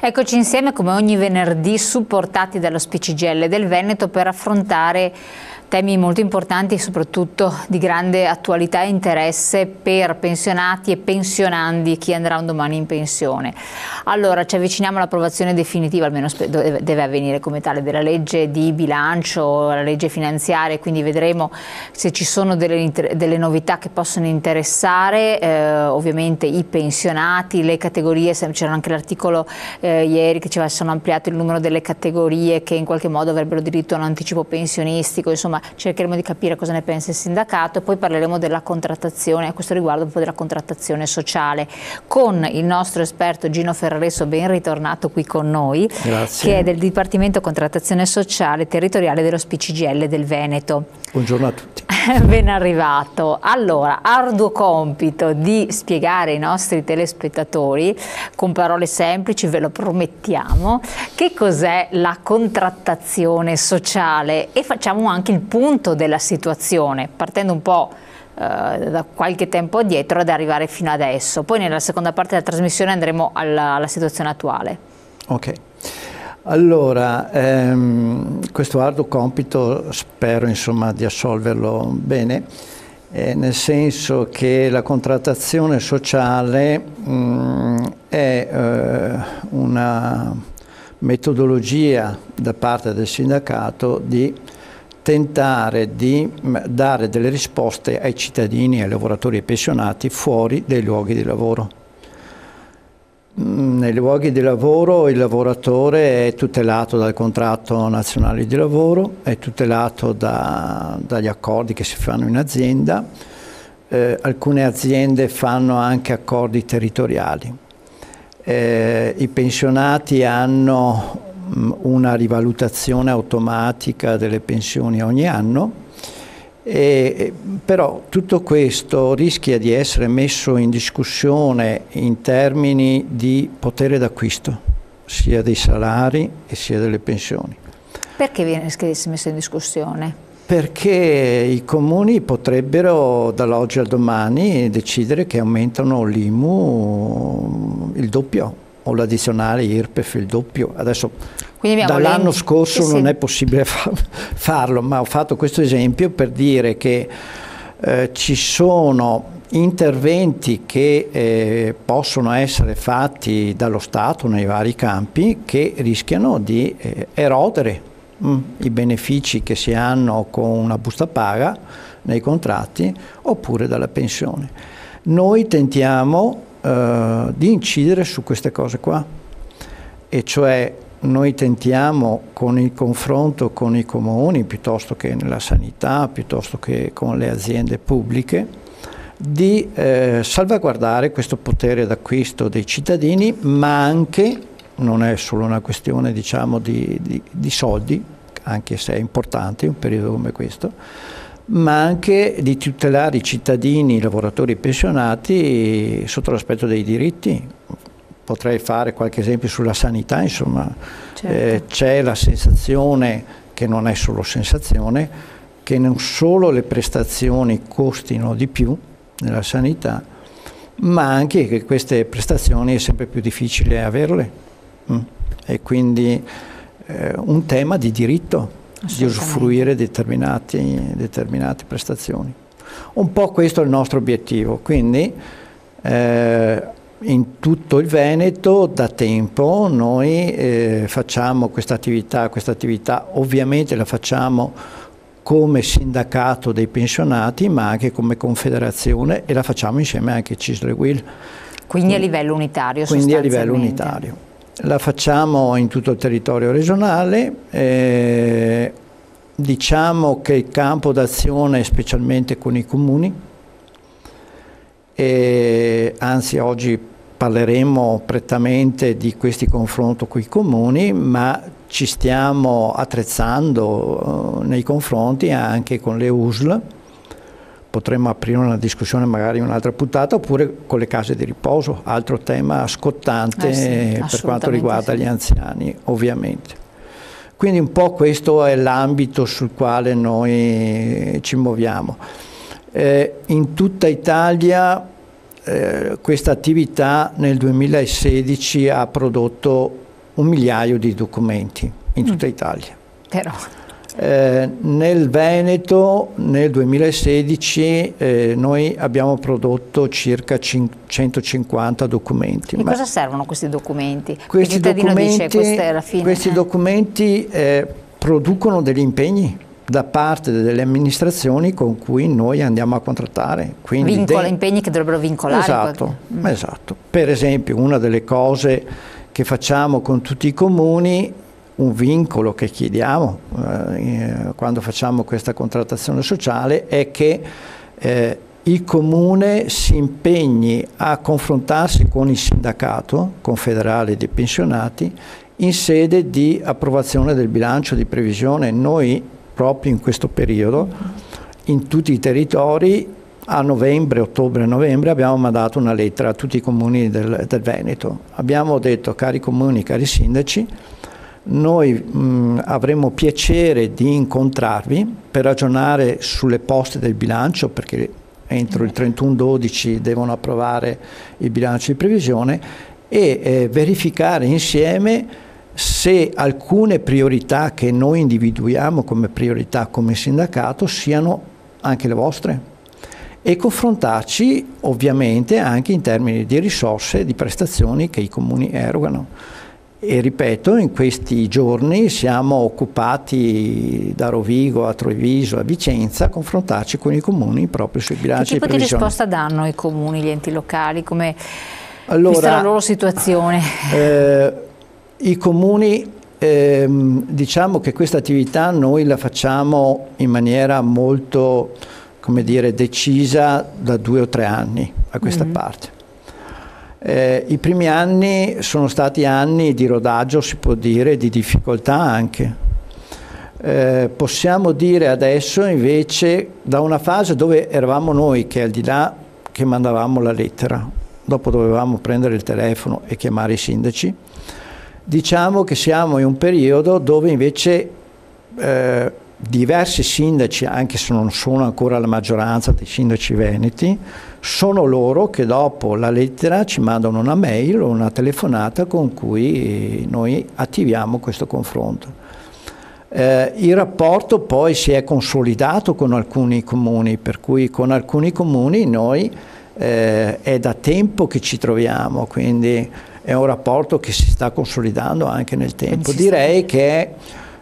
Eccoci insieme come ogni venerdì, supportati dallo CGIL del Veneto, per affrontare temi molto importanti e soprattutto di grande attualità e interesse per pensionati e pensionandi, chi andrà un domani in pensione. Allora, ci avviciniamo all'approvazione definitiva, almeno deve avvenire come tale, della legge di bilancio, la legge finanziaria, quindi vedremo se ci sono delle novità che possono interessare ovviamente i pensionati, le categorie. C'era anche l'articolo ieri che ci sono ampliato il numero delle categorie che in qualche modo avrebbero diritto a un anticipo pensionistico, insomma cercheremo di capire cosa ne pensa il sindacato e poi parleremo della contrattazione, a questo riguardo un po' della contrattazione sociale, con il nostro esperto Gino Ferraresso, ben ritornato qui con noi. Grazie. Che è del Dipartimento Contrattazione Sociale Territoriale dello CGIL del Veneto. Buongiorno a tutti. Ben arrivato. Allora, arduo compito di spiegare ai nostri telespettatori, con parole semplici, ve lo promettiamo, che cos'è la contrattazione sociale e facciamo anche il punto della situazione, partendo un po' da qualche tempo addietro ad arrivare fino adesso. Poi nella seconda parte della trasmissione andremo alla situazione attuale. Ok. Allora, questo arduo compito spero insomma di assolverlo bene, nel senso che la contrattazione sociale è una metodologia da parte del sindacato di tentare di dare delle risposte ai cittadini, ai lavoratori e pensionati fuori dai luoghi di lavoro. Nei luoghi di lavoro il lavoratore è tutelato dal contratto nazionale di lavoro, è tutelato dagli accordi che si fanno in azienda, alcune aziende fanno anche accordi territoriali. I pensionati hanno una rivalutazione automatica delle pensioni ogni anno, però tutto questo rischia di essere messo in discussione in termini di potere d'acquisto, sia dei salari e sia delle pensioni. Perché viene messo in discussione? Perché i comuni potrebbero dall'oggi al domani decidere che aumentano l'IMU il doppio o l'addizionale IRPEF il doppio. Adesso dall'anno scorso non è possibile farlo, ma ho fatto questo esempio per dire che ci sono interventi che possono essere fatti dallo Stato nei vari campi che rischiano di erodere i benefici che si hanno con una busta paga nei contratti oppure dalla pensione. Noi tentiamo di incidere su queste cose qua, e cioè noi tentiamo con il confronto con i comuni, piuttosto che nella sanità, piuttosto che con le aziende pubbliche, di salvaguardare questo potere d'acquisto dei cittadini, ma anche, non è solo una questione diciamo di soldi, anche se è importante in un periodo come questo, ma anche di tutelare i cittadini, i lavoratori pensionati sotto l'aspetto dei diritti. Potrei fare qualche esempio sulla sanità, insomma, certo. C'è la sensazione, che non è solo sensazione, che non solo le prestazioni costino di più nella sanità, ma anche che queste prestazioni è sempre più difficile averle. E quindi un tema di diritto, di usufruire determinate prestazioni. Un po' questo è il nostro obiettivo, quindi in tutto il Veneto da tempo noi facciamo questa attività ovviamente la facciamo come sindacato dei pensionati, ma anche come confederazione, e la facciamo insieme anche a CISL e UIL. Quindi a livello unitario Quindi a livello unitario. La facciamo in tutto il territorio regionale, diciamo che il campo d'azione è specialmente con i comuni, anzi oggi parleremo prettamente di questi confronti con i comuni, ma ci stiamo attrezzando nei confronti anche con le USL. Potremmo aprire una discussione magari in un'altra puntata, oppure con le case di riposo, altro tema scottante per quanto riguarda gli anziani, ovviamente. Quindi un po' questo è l'ambito sul quale noi ci muoviamo. In tutta Italia questa attività nel 2016 ha prodotto 1 migliaio di documenti in tutta Italia. Però. Nel Veneto nel 2016 noi abbiamo prodotto circa 150 documenti. E cosa servono questi documenti? Questi documenti, dice, è la fine, questi documenti producono degli impegni da parte delle amministrazioni con cui noi andiamo a contrattare. Quindi impegni che dovrebbero vincolare. Esatto, esatto. Per esempio, una delle cose che facciamo con tutti i comuni, un vincolo che chiediamo quando facciamo questa contrattazione sociale, è che il comune si impegni a confrontarsi con il sindacato confederale dei pensionati in sede di approvazione del bilancio di previsione. Noi proprio in questo periodo in tutti i territori a novembre, ottobre e novembre abbiamo mandato una lettera a tutti i comuni del Veneto. Abbiamo detto: cari comuni, cari sindaci, noi avremo piacere di incontrarvi per ragionare sulle poste del bilancio, perché entro il 31/12 devono approvare il bilancio di previsione, e verificare insieme se alcune priorità che noi individuiamo come priorità come sindacato siano anche le vostre, e confrontarci ovviamente anche in termini di risorse e di prestazioni che i comuni erogano. E ripeto, in questi giorni siamo occupati da Rovigo a Treviso a Vicenza a confrontarci con i comuni proprio sui bilanci di previsione. Che tipo di risposta danno i comuni, gli enti locali, come vista la loro situazione? I comuni, diciamo che questa attività noi la facciamo in maniera molto, come dire, decisa da 2 o 3 anni a questa parte. I primi anni sono stati anni di rodaggio, si può dire, di difficoltà anche. Possiamo dire adesso invece, da una fase dove eravamo noi che al di là che mandavamo la lettera, dopo dovevamo prendere il telefono e chiamare i sindaci, diciamo che siamo in un periodo dove invece diversi sindaci, anche se non sono ancora la maggioranza dei sindaci veneti, sono loro che dopo la lettera ci mandano una mail o una telefonata con cui noi attiviamo questo confronto. Il rapporto poi si è consolidato con alcuni comuni, per cui con alcuni comuni noi è da tempo che ci troviamo, quindi è un rapporto che si sta consolidando anche nel tempo. Direi che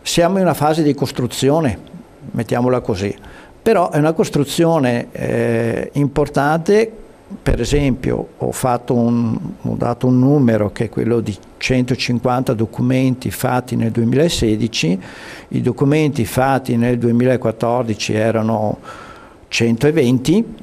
siamo in una fase di costruzione, mettiamola così, però è una costruzione importante. Per esempio ho dato un numero che è quello di 150 documenti fatti nel 2016, i documenti fatti nel 2014 erano 120,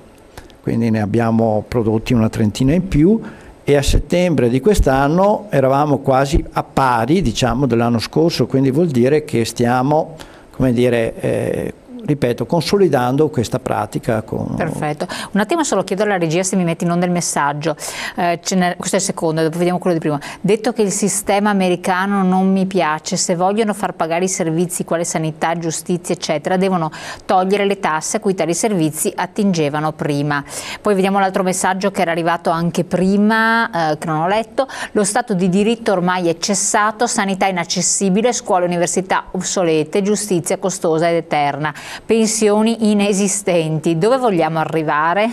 quindi ne abbiamo prodotti una trentina in più, e a settembre di quest'anno eravamo quasi a pari, diciamo, dell'anno scorso, quindi vuol dire che stiamo, come dire, ripeto, consolidando questa pratica. Perfetto. Un attimo solo chiedo alla regia se mi metti in onda il messaggio. Questo è il secondo, dopo vediamo quello di prima. Detto che il sistema americano non mi piace, se vogliono far pagare i servizi quale sanità, giustizia, eccetera, devono togliere le tasse a cui tali servizi attingevano prima. Poi vediamo l'altro messaggio che era arrivato anche prima, che non ho letto. Lo Stato di diritto ormai è cessato, sanità inaccessibile, scuole e università obsolete, giustizia costosa ed eterna, pensioni inesistenti. Dove vogliamo arrivare?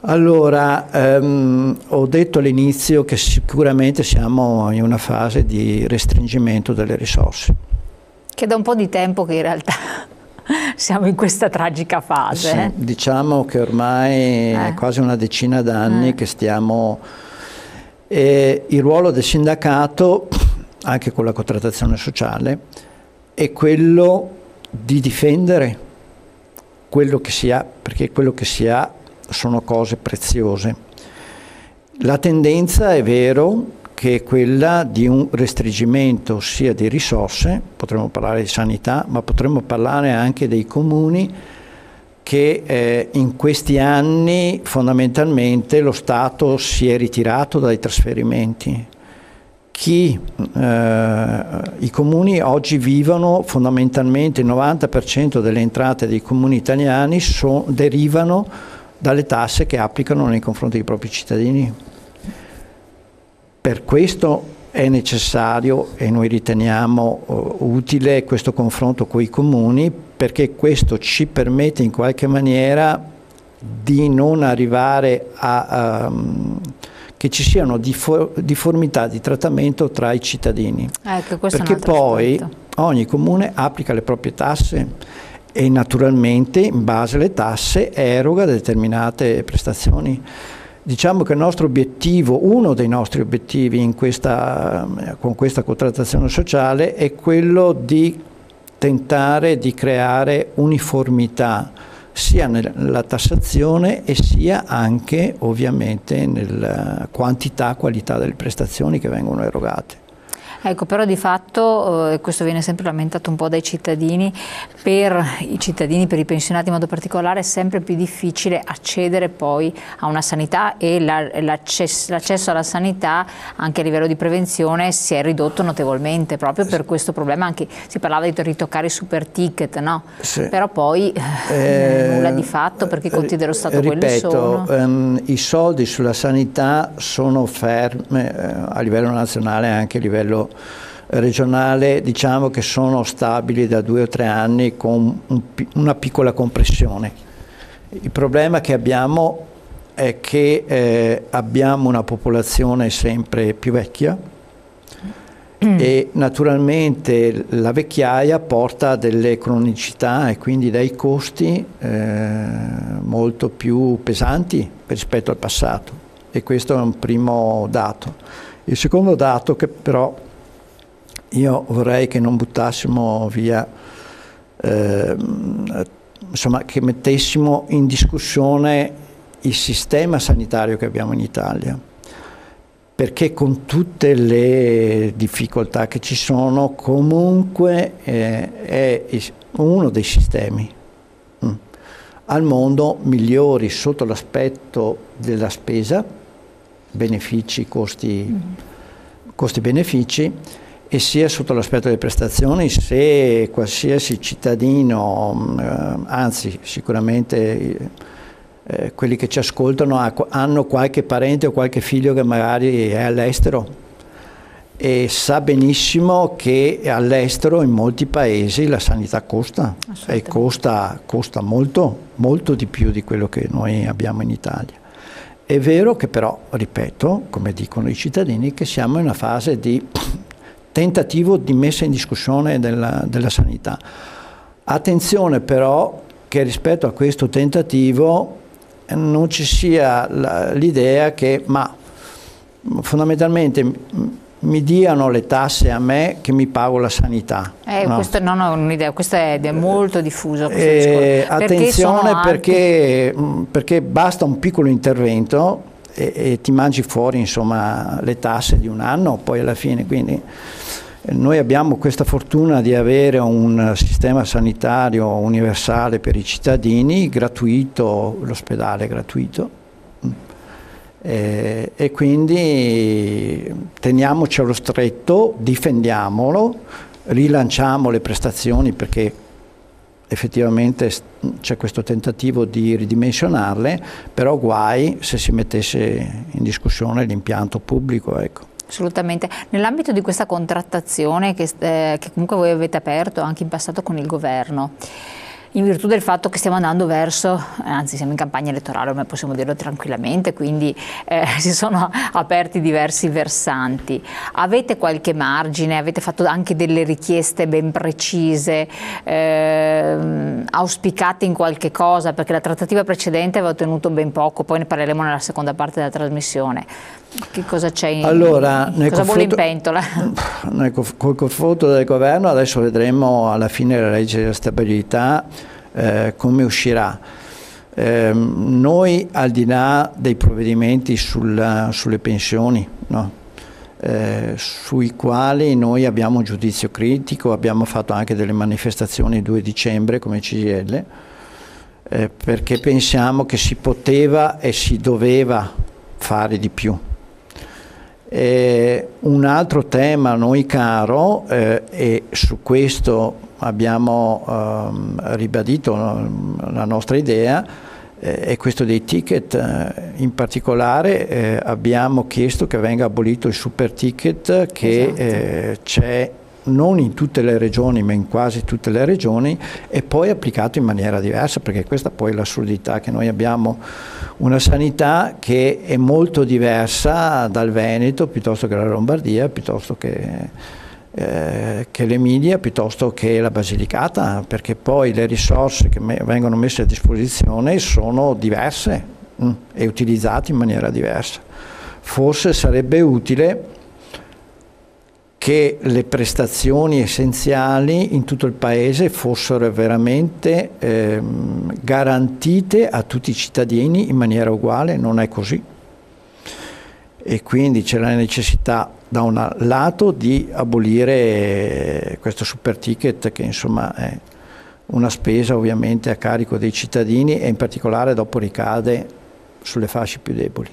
Allora, ho detto all'inizio che sicuramente siamo in una fase di restringimento delle risorse. Che da un po' di tempo che in realtà siamo in questa tragica fase. Sì, diciamo che ormai è quasi una decina d'anni che stiamo... il ruolo del sindacato, anche con la contrattazione sociale, è quello di difendere quello che si ha, perché quello che si ha sono cose preziose. La tendenza è vero che è quella di un restringimento sia di risorse, potremmo parlare di sanità, ma potremmo parlare anche dei comuni che in questi anni fondamentalmente lo Stato si è ritirato dai trasferimenti. I comuni oggi vivono fondamentalmente, il 90% delle entrate dei comuni italiani derivano dalle tasse che applicano nei confronti dei propri cittadini. Per questo è necessario e noi riteniamo utile questo confronto con i comuni, perché questo ci permette in qualche maniera di non arrivare a che ci siano difformità di trattamento tra i cittadini, perché poi ogni comune applica le proprie tasse e naturalmente in base alle tasse eroga determinate prestazioni. Diciamo che il nostro obiettivo, uno dei nostri obiettivi con questa contrattazione sociale è quello di tentare di creare uniformità sia nella tassazione e sia anche ovviamente nella quantità, qualità delle prestazioni che vengono erogate. Ecco, però di fatto, questo viene sempre lamentato un po' dai cittadini, per i cittadini, per i pensionati in modo particolare, è sempre più difficile accedere poi a una sanità e l'accesso alla sanità anche a livello di prevenzione si è ridotto notevolmente proprio per questo problema. Anche si parlava di ritoccare i super ticket, no? Sì. Però poi nulla di fatto perché i conti dello Stato quelli sono. I soldi sulla sanità sono fermi a livello nazionale e anche a livello regionale, diciamo che sono stabili da 2 o 3 anni con una piccola compressione. Il problema che abbiamo è che abbiamo una popolazione sempre più vecchia e naturalmente la vecchiaia porta a delle cronicità e quindi dei costi molto più pesanti rispetto al passato, e questo è un primo dato. Il secondo dato, che però io vorrei che non buttassimo via, insomma, che mettessimo in discussione il sistema sanitario che abbiamo in Italia, perché con tutte le difficoltà che ci sono comunque è uno dei sistemi al mondo migliori sotto l'aspetto della spesa, benefici, costi-benefici, e sia sotto l'aspetto delle prestazioni. Se qualsiasi cittadino, anzi sicuramente quelli che ci ascoltano hanno qualche parente o qualche figlio che magari è all'estero e sa benissimo che all'estero in molti paesi la sanità costa e costa molto, molto di più di quello che noi abbiamo in Italia. È vero che però, ripeto, come dicono i cittadini, che siamo in una fase di tentativo di messa in discussione della sanità. Attenzione però che rispetto a questo tentativo non ci sia l'idea che fondamentalmente mi diano le tasse a me che mi pago la sanità. No. Questo non è un'idea, questo è molto diffuso. Attenzione perché basta un piccolo intervento e ti mangi fuori, insomma, le tasse di un anno poi alla fine. Quindi noi abbiamo questa fortuna di avere un sistema sanitario universale per i cittadini, gratuito, l'ospedale è gratuito, e quindi teniamoci allo stretto, difendiamolo, rilanciamo le prestazioni, perché effettivamente c'è questo tentativo di ridimensionarle, però guai se si mettesse in discussione l'impianto pubblico, ecco. Assolutamente. Nell'ambito di questa contrattazione che comunque voi avete aperto anche in passato con il governo, in virtù del fatto che stiamo andando verso, anzi siamo in campagna elettorale, ormai possiamo dirlo tranquillamente, quindi si sono aperti diversi versanti. Avete qualche margine? Avete fatto anche delle richieste ben precise? Auspicate in qualche cosa? Perché la trattativa precedente aveva ottenuto ben poco, poi ne parleremo nella seconda parte della trasmissione. Che cosa c'è cosa vuole in pentola? Col confronto del governo adesso vedremo alla fine la legge della stabilità come uscirà. Noi, al di là dei provvedimenti sulle pensioni, no? Sui quali noi abbiamo un giudizio critico, abbiamo fatto anche delle manifestazioni il 2 dicembre come CGIL, perché pensiamo che si poteva e si doveva fare di più. Un altro tema a noi caro, e su questo abbiamo ribadito la nostra idea, E questo dei ticket, in particolare abbiamo chiesto che venga abolito il super ticket che c'è non in tutte le regioni ma in quasi tutte le regioni, e poi applicato in maniera diversa, perché questa poi è l'assurdità, che noi abbiamo una sanità che è molto diversa dal Veneto, piuttosto che la Lombardia, piuttosto che l'Emilia, piuttosto che la Basilicata, perché poi le risorse che vengono messe a disposizione sono diverse e utilizzate in maniera diversa. Forse sarebbe utile che le prestazioni essenziali in tutto il Paese fossero veramente garantite a tutti i cittadini in maniera uguale. Non è così, e quindi c'è la necessità da un lato di abolire questo super ticket, che insomma è una spesa ovviamente a carico dei cittadini e in particolare dopo ricade sulle fasce più deboli.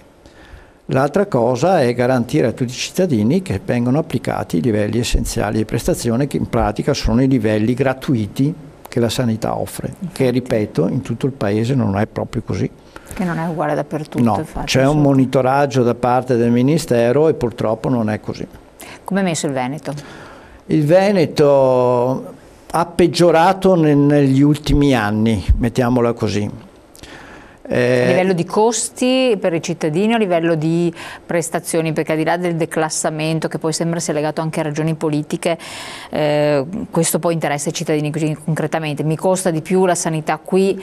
L'altra cosa è garantire a tutti i cittadini che vengono applicati i livelli essenziali di prestazione, che in pratica sono i livelli gratuiti che la sanità offre, che ripeto in tutto il Paese non è proprio così. Che non è uguale dappertutto. No, c'è un monitoraggio da parte del Ministero e purtroppo non è così. Come è messo il Veneto? Il Veneto ha peggiorato negli ultimi anni, mettiamola così. A livello di costi per i cittadini o a livello di prestazioni? Perché al di là del declassamento, che poi sembra sia legato anche a ragioni politiche, questo poi interessa i cittadini così concretamente. Mi costa di più la sanità qui,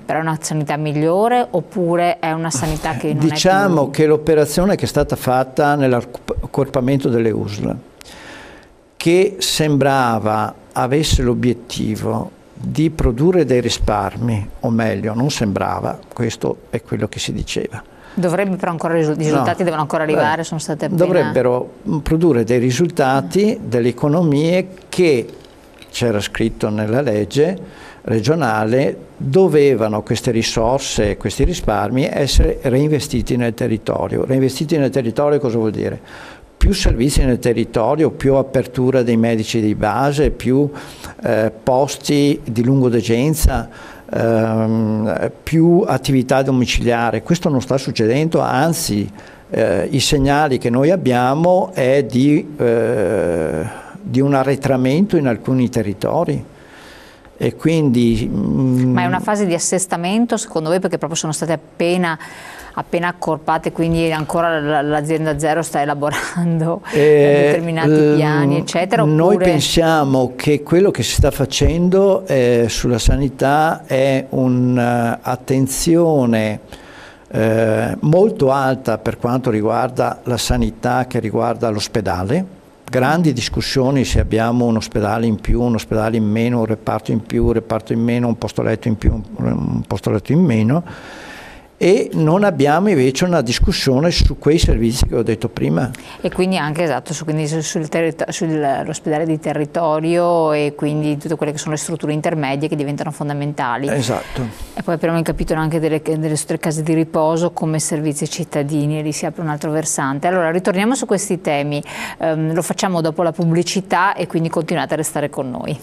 però è una sanità migliore, oppure è una sanità che non diciamo è più... che l'operazione che è stata fatta nell'accorpamento delle USL, che sembrava avesse l'obiettivo di produrre dei risparmi, o meglio, non sembrava, questo è quello che si diceva. Dovrebbe però ancora, i risultati devono ancora arrivare, sono state appena... Dovrebbero produrre dei risultati, delle economie che, c'era scritto nella legge regionale, dovevano queste risorse, questi risparmi essere reinvestiti nel territorio. Reinvestiti nel territorio cosa vuol dire? Più servizi nel territorio, più apertura dei medici di base, più posti di lungodegenza, più attività domiciliare. Questo non sta succedendo, anzi i segnali che noi abbiamo è di un arretramento in alcuni territori. E quindi, ma è una fase di assestamento secondo voi, perché proprio sono state appena accorpate, quindi ancora l'azienda zero sta elaborando determinati piani eccetera? Oppure... Noi pensiamo che quello che si sta facendo sulla sanità è un'attenzione molto alta per quanto riguarda la sanità, che riguarda l'ospedale. Grandi discussioni se abbiamo un ospedale in più, un ospedale in meno, un reparto in più, un reparto in meno, un posto letto in più, un posto letto in meno, e non abbiamo invece una discussione su quei servizi che ho detto prima. E quindi anche sull'ospedale di territorio e quindi tutte quelle che sono le strutture intermedie che diventano fondamentali. Esatto. E poi abbiamo capito anche delle case di riposo come servizi ai cittadini, e lì si apre un altro versante. Allora ritorniamo su questi temi, lo facciamo dopo la pubblicità e quindi continuate a restare con noi.